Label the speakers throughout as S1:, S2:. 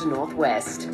S1: UNTETHERED Northwest.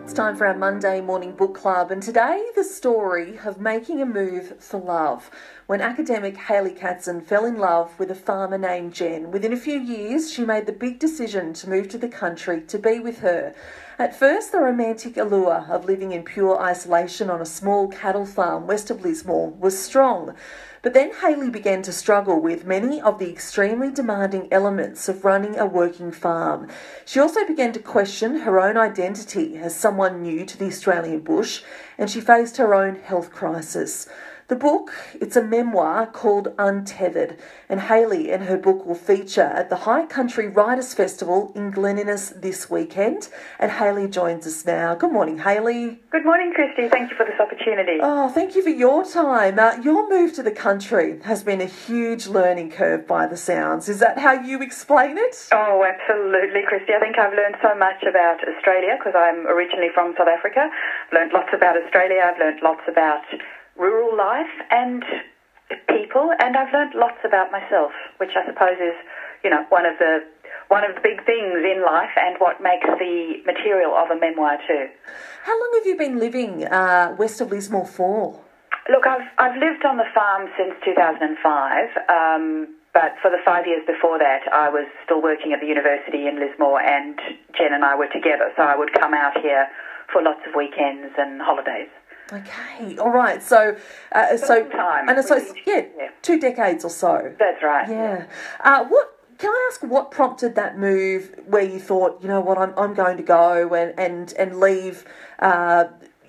S1: It's time for our Monday morning book club, and today the story of making a move for love. When academic Hayley Katzen fell in love with a farmer named Jen, within a few years she made the big decision to move to the country to be with her. At first, the romantic allure of living in pure isolation on a small cattle farm west of Lismore was strong. But then Hayley began to struggle with many of the extremely demanding elements of running a working farm. She also began to question her own identity as someone new to the Australian bush, and she faced her own health crisis. The book, it's a memoir called UNTETHERED, and Hayley and her book will feature at the High Country Writers' Festival in Glen Innes this weekend, and Hayley joins us now. Good morning, Hayley.
S2: Good morning, Christy. Thank you for this opportunity.
S1: Oh, thank you for your time. Your move to the country has been a huge learning curve by the sounds. Is that how you explain it?
S2: Oh, absolutely, Christy. I think I've learned so much about Australia because I'm originally from South Africa. I've learned lots about Australia. I've learned lots about rural life and people, and I've learned lots about myself, which I suppose is, one of the big things in life and what makes the material of a memoir too.
S1: How long have you been living west of Lismore for?
S2: Look, I've lived on the farm since 2005, but for the 5 years before that, I was still working at the university in Lismore, and Jen and I were together, so I would come out here for lots of weekends and holidays.
S1: Okay, all right. So,
S2: time.
S1: And so, yeah, 2 decades or so.
S2: That's right.
S1: Yeah. Can I ask what prompted that move where you thought, you know what, I'm going to go and leave,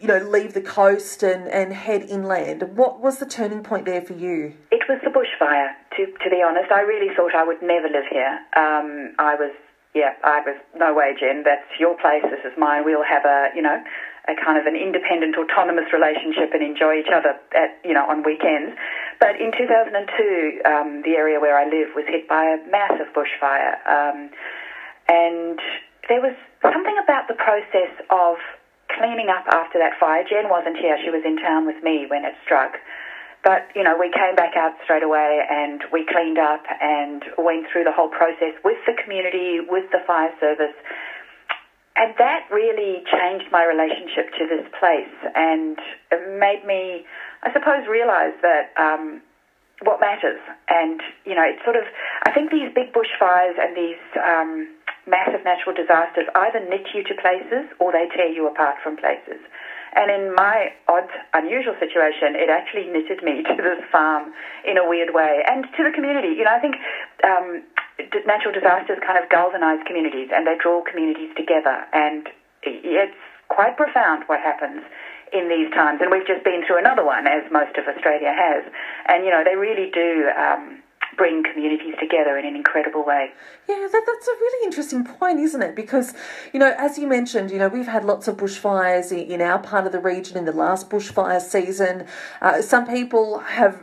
S1: leave the coast and head inland? What was the turning point there for you?
S2: It was the bushfire. To be honest, I really thought I would never live here. I was no way, Jen. That's your place. This is mine. We'll have a kind of an independent, autonomous relationship and enjoy each other on weekends. But in 2002, the area where I live was hit by a massive bushfire. And there was something about the process of cleaning up after that fire. Jen wasn't here. She was in town with me when it struck. But, we came back out straight away and we cleaned up and went through the whole process with the community, with the fire service. And that really changed my relationship to this place and it made me, I suppose, realise that what matters. And, it's sort of, I think these big bushfires and these massive natural disasters either knit you to places or they tear you apart from places. And in my odd, unusual situation, it actually knitted me to this farm in a weird way and to the community. I think natural disasters kind of galvanise communities and they draw communities together. And it's quite profound what happens in these times. And we've just been through another one, as most of Australia has. And, they really do bring communities together in an incredible way.
S1: Yeah, that's a really interesting point, isn't it? Because, as you mentioned, we've had lots of bushfires in our part of the region in the last bushfire season. Some people have,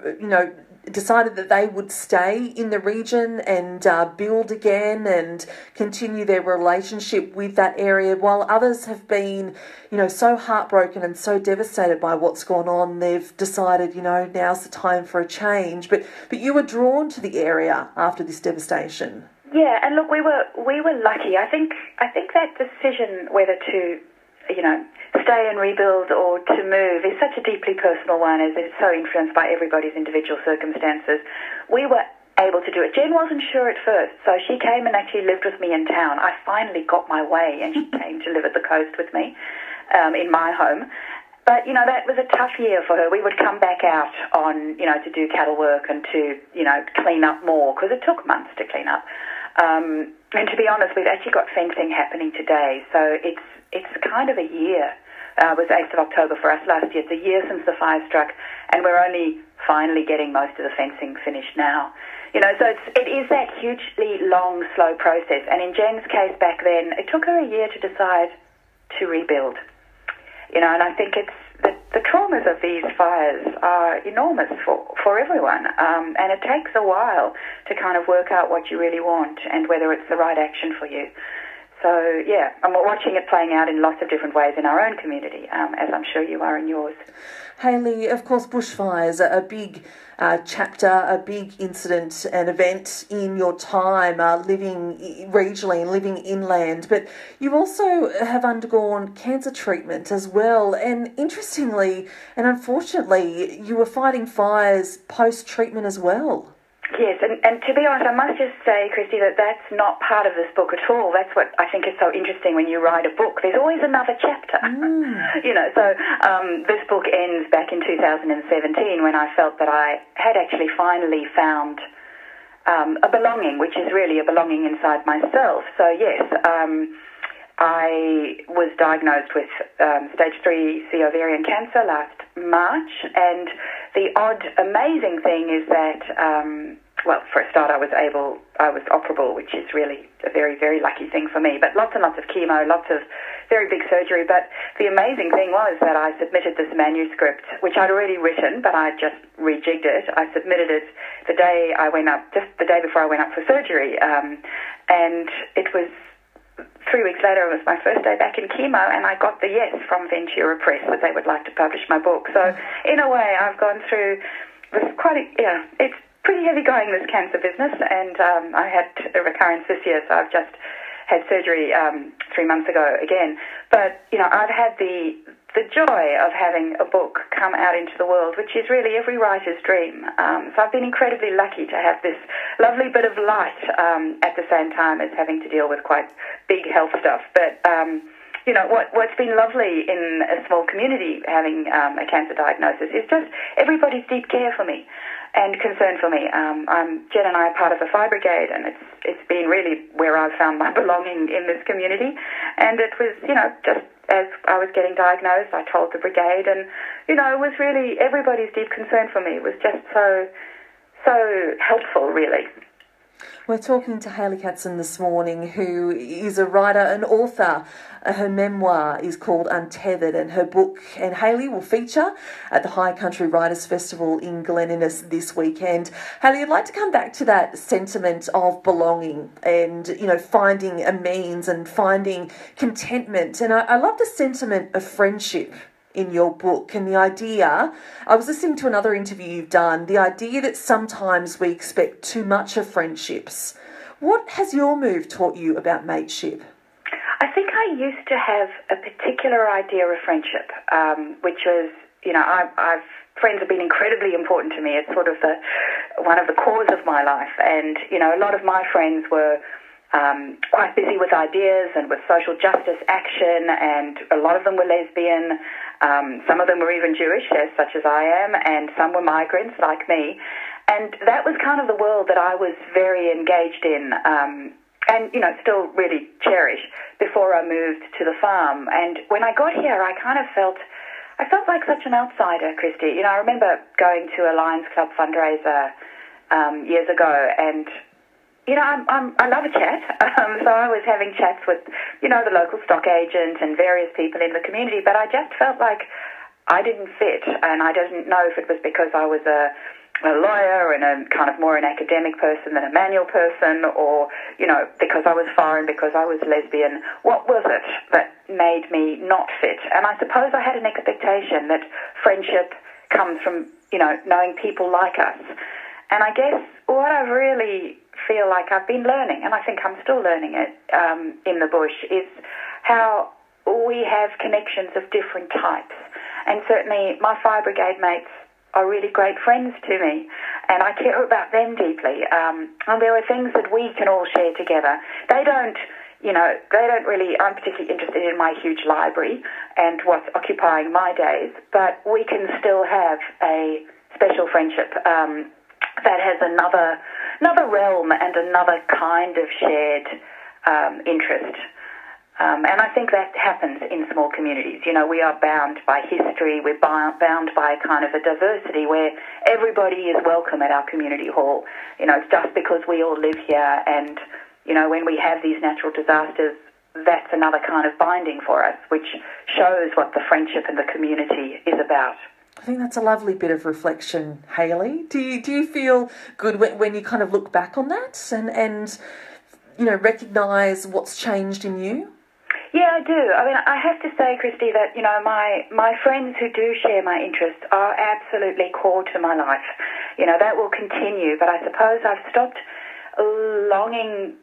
S1: decided that they would stay in the region and build again and continue their relationship with that area, while others have been, so heartbroken and so devastated by what's gone on, they've decided, now's the time for a change. But you were drawn to the area after this devastation.
S2: Yeah, and look, we were lucky. I think that decision whether to stay and rebuild or to move is such a deeply personal one, as it's so influenced by everybody's individual circumstances. We were able to do it. Jen wasn't sure at first, so she came and actually lived with me in town. I finally got my way, and she came to live at the coast with me in my home. But, that was a tough year for her. We would come back out on, to do cattle work and to, clean up more, because it took months to clean up. And to be honest, we've actually got fencing happening today, so it's kind of a year. It was 8th of October for us last year. It's a year since the fire struck, and we're only finally getting most of the fencing finished now. So it is that hugely long, slow process. And in Jen's case back then, it took her a year to decide to rebuild. And I think it's the traumas of these fires are enormous for everyone, and it takes a while to kind of work out what you really want and whether it's the right action for you. So, yeah, I'm watching it playing out in lots of different ways in our own community, as I'm sure you are in yours.
S1: Hayley, of course, bushfires are a big chapter, a big incident and event in your time living regionally and living inland. But you also have undergone cancer treatment as well. And interestingly and unfortunately, you were fighting fires post-treatment as well.
S2: Yes, and to be honest, I must just say, Christy, that that's not part of this book at all. That's what I think is so interesting when you write a book. There's always another chapter. So this book ends back in 2017 when I felt that I had actually finally found a belonging, which is really a belonging inside myself. So, yes, I was diagnosed with stage 3C ovarian cancer last March, and the odd, amazing thing is that, well, for a start, I was operable, which is really a very, very lucky thing for me, but lots and lots of chemo, lots of very big surgery. But the amazing thing was that I submitted this manuscript, which I'd already written, but I just rejigged it. I submitted it the day I went up, just the day before I went up for surgery, and it was 3 weeks later, it was my first day back in chemo, and I got the yes from Ventura Press that they would like to publish my book. So, in a way, I've gone through this it's pretty heavy going, this cancer business, and I had a recurrence this year, so I've just had surgery 3 months ago again. But, I've had the joy of having a book come out into the world, which is really every writer's dream. So I've been incredibly lucky to have this lovely bit of light at the same time as having to deal with quite big health stuff. But, what's been lovely in a small community having a cancer diagnosis is just everybody's deep care for me and concern for me. Jen and I are part of the Fire Brigade, and it's been really where I've found my belonging in this community. And it was, just as I was getting diagnosed, I told the brigade, and, it was really everybody's deep concern for me. It was just so helpful, really.
S1: We're talking to Hayley Katzen this morning, who is a writer and author. Her memoir is called Untethered, and her book and Hayley will feature at the High Country Writers Festival in Glen Innes this weekend. Hayley, I'd like to come back to that sentiment of belonging and, finding a means and finding contentment. And I love the sentiment of friendship in your book, and the idea, I was listening to another interview you've done, the idea that sometimes we expect too much of friendships. What has your move taught you about mateship?
S2: I think I used to have a particular idea of friendship, which was, friends have been incredibly important to me. It's sort of one of the cores of my life, and, a lot of my friends were quite busy with ideas and with social justice action, and a lot of them were lesbian. Some of them were even Jewish, such as I am, and some were migrants like me. And that was kind of the world that I was very engaged in, and, still really cherish before I moved to the farm. And when I got here, I felt like such an outsider, Christy. I remember going to a Lions Club fundraiser years ago, and I love a chat, so I was having chats with, the local stock agent and various people in the community, but I just felt like I didn't fit, and I didn't know if it was because I was a lawyer and a kind of more an academic person than a manual person, or, because I was foreign, because I was lesbian. What was it that made me not fit? And I suppose I had an expectation that friendship comes from, knowing people like us. And I guess what I really feel like I've been learning, and I think I'm still learning it in the bush, is how we have connections of different types. And certainly my Fire Brigade mates are really great friends to me, and I care about them deeply. And there are things that we can all share together. They don't really, I'm particularly interested in my huge library and what's occupying my days, but we can still have a special friendship that has another realm and another kind of shared interest. And I think that happens in small communities. We are bound by history. We're bound by kind of a diversity where everybody is welcome at our community hall. It's just because we all live here, and, when we have these natural disasters, that's another kind of binding for us, which shows what the friendship and the community is about.
S1: I think that's a lovely bit of reflection, Hayley. Do you feel good when you kind of look back on that and recognise what's changed in you?
S2: Yeah, I do. I mean, I have to say, Christy, that, my friends who do share my interests are absolutely core to my life. That will continue, but I suppose I've stopped longing.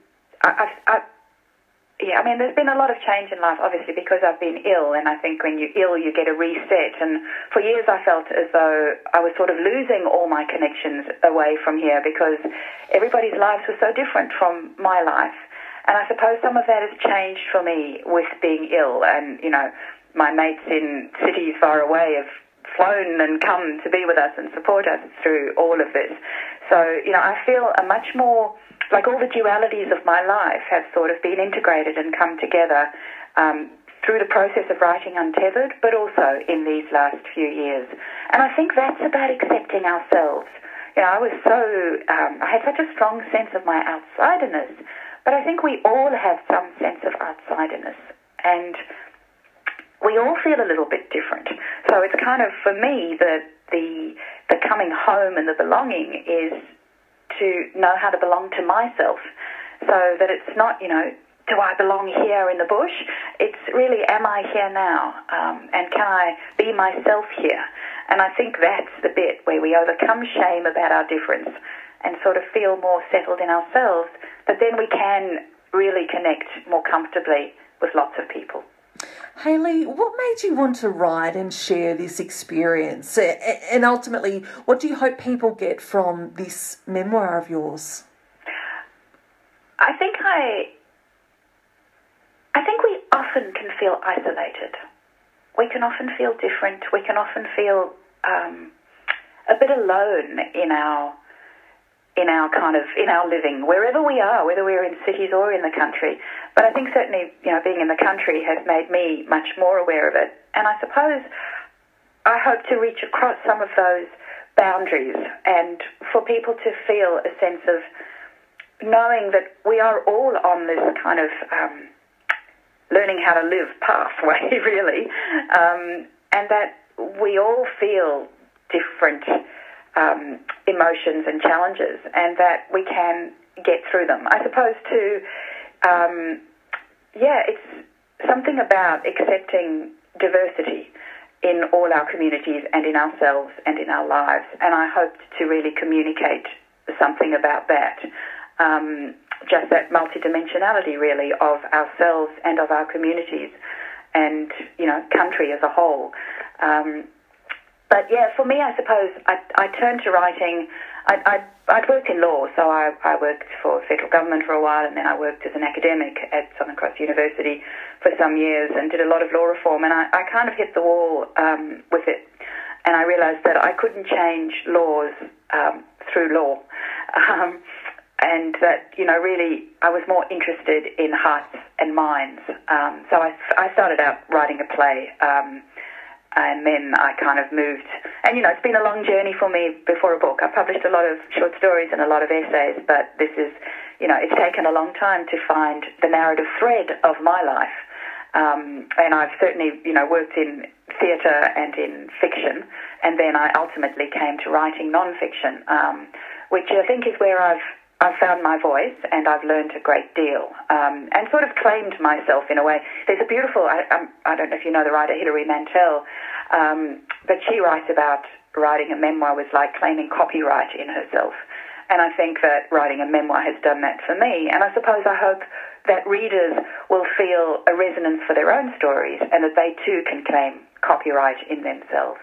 S2: There's been a lot of change in life, obviously, because I've been ill, and I think when you're ill, you get a reset. And for years, I felt as though I was sort of losing all my connections away from here because everybody's lives were so different from my life. And I suppose some of that has changed for me with being ill. And, my mates in cities far away have flown and come to be with us and support us through all of this. So, I feel a much more, like all the dualities of my life have sort of been integrated and come together through the process of writing Untethered, but also in these last few years. And I think that's about accepting ourselves. I had such a strong sense of my outsiderness, but I think we all have some sense of outsiderness, and we all feel a little bit different. So it's kind of, for me, the coming home and the belonging is to know how to belong to myself, so that it's not, do I belong here in the bush? It's really, am I here now? And can I be myself here? And I think that's the bit where we overcome shame about our difference and sort of feel more settled in ourselves, that then we can really connect more comfortably with lots of people.
S1: Hayley, what made you want to write and share this experience? And ultimately, what do you hope people get from this memoir of yours?
S2: I think we often can feel isolated. We can often feel different. We can often feel a bit alone in our living, wherever we are, whether we're in cities or in the country. But I think certainly, being in the country has made me much more aware of it. And I suppose I hope to reach across some of those boundaries and for people to feel a sense of knowing that we are all on this kind of learning how to live pathway, really, and that we all feel different emotions and challenges, and that we can get through them. I suppose too, it's something about accepting diversity in all our communities and in ourselves and in our lives, and I hope to really communicate something about that. Just that multidimensionality, really, of ourselves and of our communities and, country as a whole. But yeah, for me, I suppose I turned to writing. I'd worked in law, so I worked for federal government for a while, and then I worked as an academic at Southern Cross University for some years and did a lot of law reform, and I kind of hit the wall with it. And I realised that I couldn't change laws through law. And that, really, I was more interested in hearts and minds. So I started out writing a play, and then I kind of moved. And, it's been a long journey for me before a book. I've published a lot of short stories and a lot of essays, but this is, it's taken a long time to find the narrative thread of my life. And I've certainly, worked in theatre and in fiction, and then I ultimately came to writing non-fiction, which I think is where I've found my voice, and I've learned a great deal, and sort of claimed myself in a way. There's a beautiful, I don't know if you know the writer Hilary Mantel, but she writes about writing a memoir was like claiming copyright in herself. And I think that writing a memoir has done that for me. And I suppose I hope that readers will feel a resonance for their own stories and that they too can claim copyright in themselves.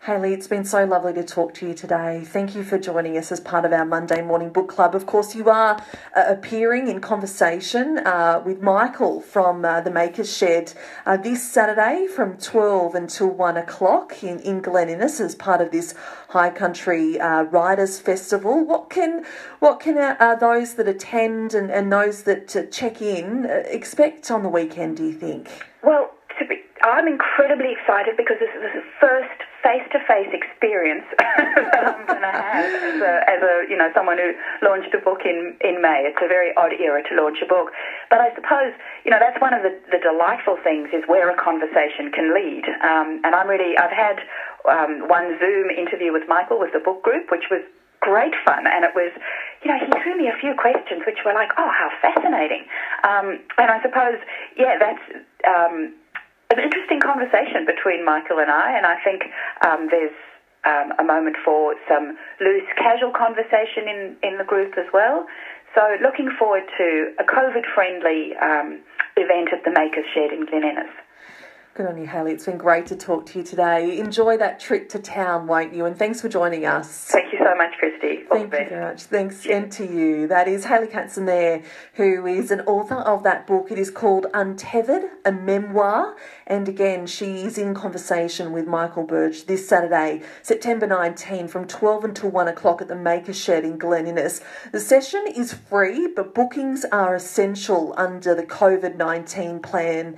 S1: Hayley, it's been so lovely to talk to you today. Thank you for joining us as part of our Monday Morning Book Club. Of course, you are appearing in conversation with Michael from the Makers Shed this Saturday from 12 until 1 o'clock in Glen Innes as part of this High Country Writers Festival. What can those that attend and those that check in expect on the weekend, do you think?
S2: Well, I'm incredibly excited because this is the first face-to-face experience that I'm going to have as a someone who launched a book in May. It's a very odd era to launch a book, but I suppose that's one of the delightful things is where a conversation can lead. And I've had one Zoom interview with Michael with the book group, which was great fun, and it was he threw me a few questions which were like, oh, how fascinating. And I suppose, that's an interesting conversation between Michael and I think there's a moment for some loose, casual conversation in the group as well. So looking forward to a COVID-friendly event at the Makers Shed in Glen Innes.
S1: Good on you, Hayley. It's been great to talk to you today. Enjoy that trip to town, won't you? And thanks for joining us.
S2: Thank you so much, Christy.
S1: Thank you very much. Thanks, and to you. That is Hayley Katzen there, who is an author of that book. It is called Untethered, a memoir. And again, she is in conversation with Michael Birch this Saturday, September 19, from 12 until 1 o'clock at the Makers Shed in Glen Innes. The session is free, but bookings are essential under the COVID-19 plan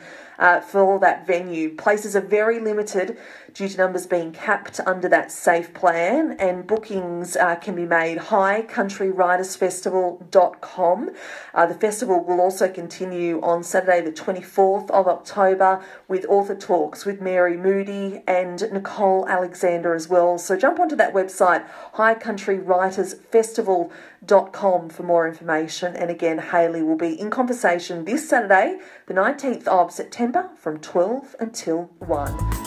S1: for that venue. Places are very limited due to numbers being capped under that safe plan, and bookings can be made highcountrywritersfestival.com. The festival will also continue on Saturday the 24th of October with author talks with Mary Moody and Nicole Alexander as well. So jump onto that website, highcountrywritersfestival.com, for more information. And again, Hayley will be in conversation this Saturday, the 19th of September, from 12 until 1.